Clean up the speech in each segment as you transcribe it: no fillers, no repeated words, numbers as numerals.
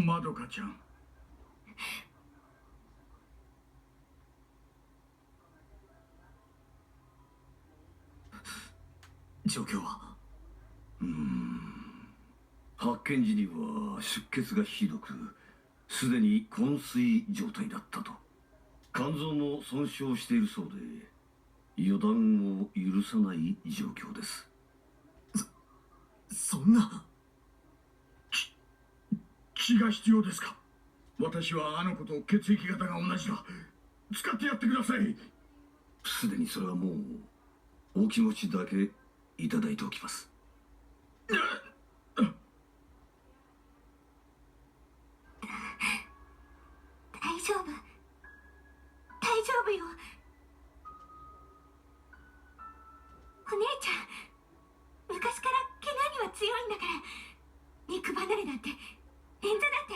まどかちゃん。状況は？発見時には出血がひどく、すでに昏睡状態だったと。肝臓も損傷しているそうで、予断を許さない状況です。そんな。血が必要ですか？私はあの子と血液型が同じだ。使ってやってください。すでにそれはもうお気持ちだけいただいておきます。大丈夫、大丈夫よ。お姉ちゃん、昔から怪我には強いんだから。肉離れだって捻挫だって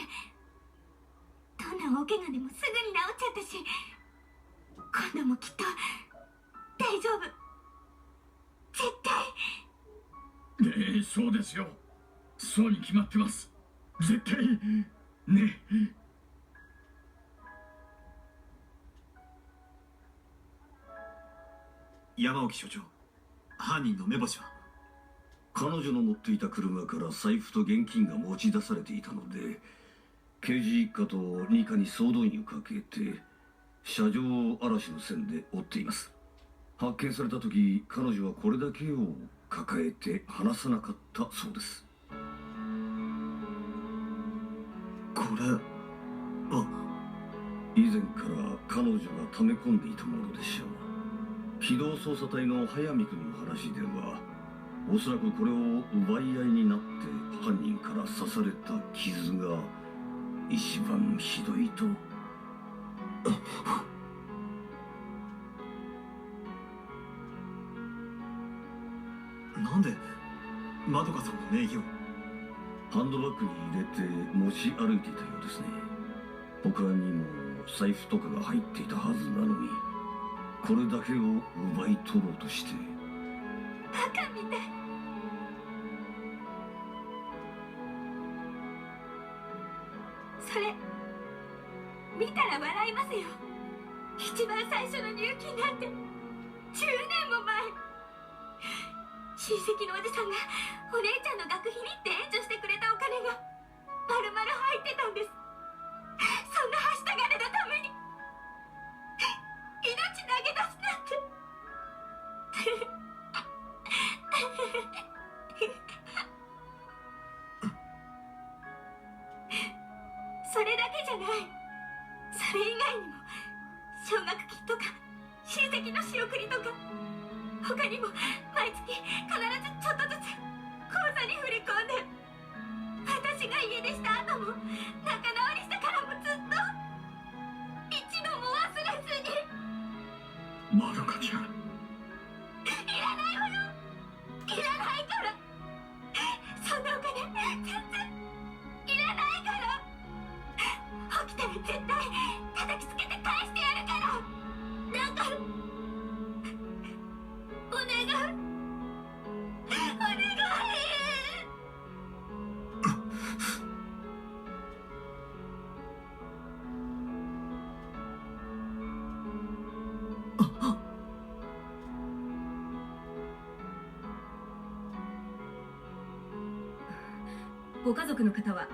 どんな大怪我でもすぐに治っちゃったし、今度もきっと大丈夫、絶対。そうですよ。そうに決まってます。絶対ね。山沖所長、犯人の目星は？彼女の乗っていた車から財布と現金が持ち出されていたので、刑事一課と二課に総動員をかけて車上荒らしの線で追っています。発見された時、彼女はこれだけを抱えて離さなかったそうです。これは以前から彼女が溜め込んでいたものでしょう。機動捜査隊の早見君の話では、おそらくこれを奪い合いになって犯人から刺された傷が一番ひどいと。なんでまどかさんの名義を？ハンドバッグに入れて持ち歩いていたようですね。他にも財布とかが入っていたはずなのに、これだけを奪い取ろうとして。バカみたい。それ見たら笑いますよ。一番最初の入金なんて10年も前。親戚のおじさんがお姉ちゃんの学費にって援助してくれたお金が丸々入ってたんです。そんなはした金のために命投げ出すなんて。それだけじゃない。それ以外にも奨学金とか親戚の仕送りとか、他にも毎月必ずちょっとずつ口座に振り込んで、私が家出した後も仲直りしてからもずっと一度も忘れずに。まどかちゃん。いらないわよ、いらないから。そんなお金全然いらないから。起きたら絶対叩きつけて返してやるから。だからお願い、お願い。ご家族の方は？はい。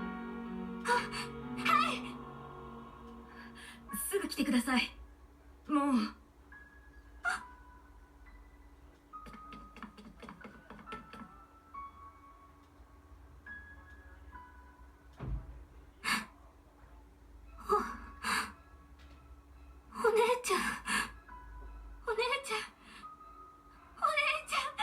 すぐ来てください。もう。お姉ちゃん、お姉ちゃん、お姉ちゃん、お姉ちゃん。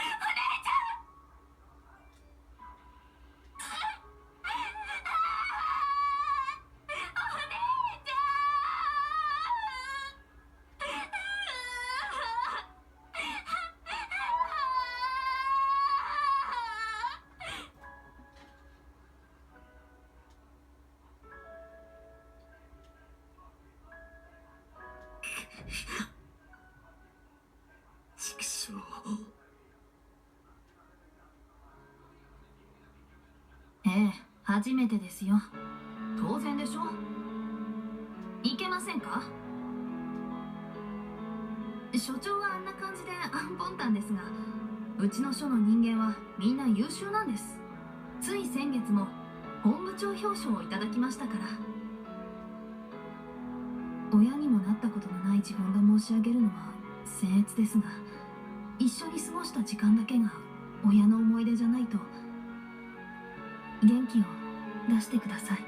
畜生。ええ、初めてですよ。当然でしょ。いけませんか？所長はあんな感じでアンポンタンですが、うちの署の人間はみんな優秀なんです。つい先月も本部長表彰をいただきましたから。親にもなったことのない自分が申し上げるのは僭越ですが、一緒に過ごした時間だけが親の思い出じゃないと。元気を出してください。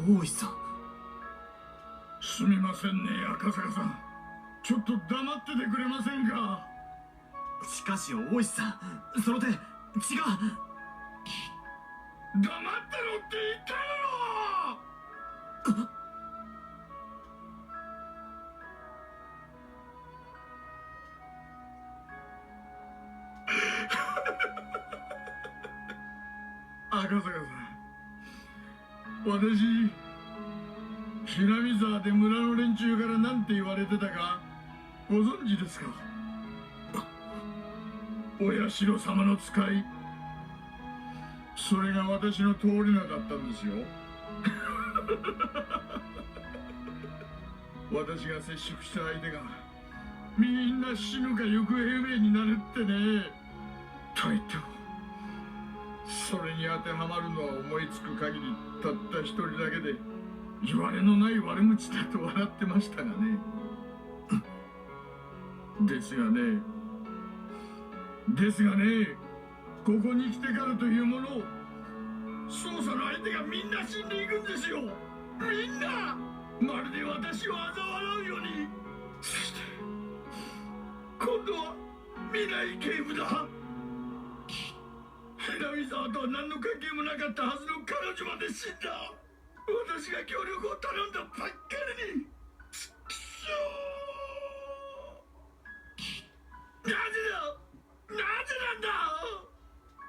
大石さん、すみませんね、赤坂さん。ちょっと黙っててくれませんか？しかし大石さん、その手違う。黙ってろって言っただろ！赤坂さん、私、ひなみ沢で村の連中から何て言われてたかご存知ですか？お社様の使い。それが私の通れなかったんですよ。私が接触した相手がみんな死ぬか行方不明になるってね。と言ってもそれに当てはまるのは思いつく限りたった一人だけで、言われのない悪口だと笑ってましたがね。ですがね、ここに来てからというもの、捜査の相手がみんな死んでいくんですよ。みんなまるで私を嘲笑うように。そして今度は未来警部だ。南沢とは何の関係もなかったはずの彼女まで死んだ。私が協力を頼んだばっかりに。くそー！なぜなんだ！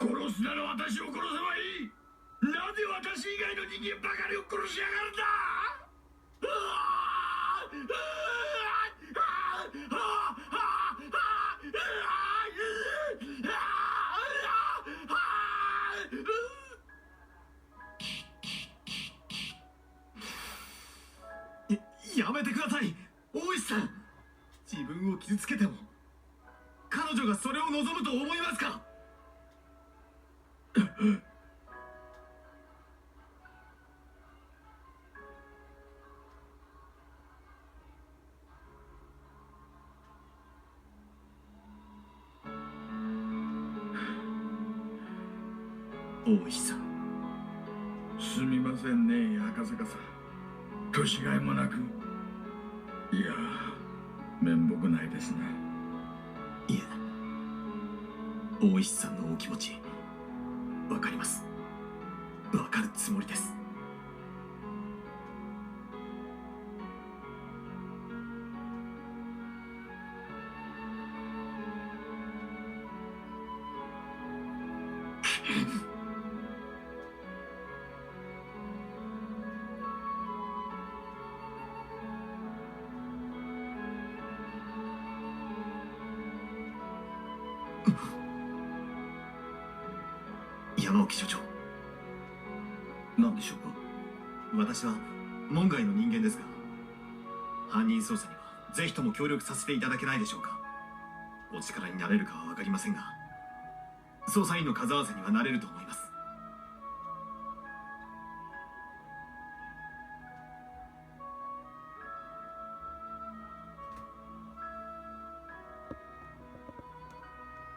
殺すなら私を殺せばいい。なぜ私以外の人間ばかりを殺しやがるんだ！やめてください、大石さん。自分を傷つけても彼女がそれを望むと思いますか？大石さん、すみませんね、赤坂さん。年がいもなく、いや、面目ないですね。いえ、大石さんのお気持ちわかります。わかるつもりです。山沖所長、何でしょうか？私は門外の人間ですが、犯人捜査にはぜひとも協力させていただけないでしょうか。お力になれるかは分かりませんが、捜査員の数合わせにはなれると思います。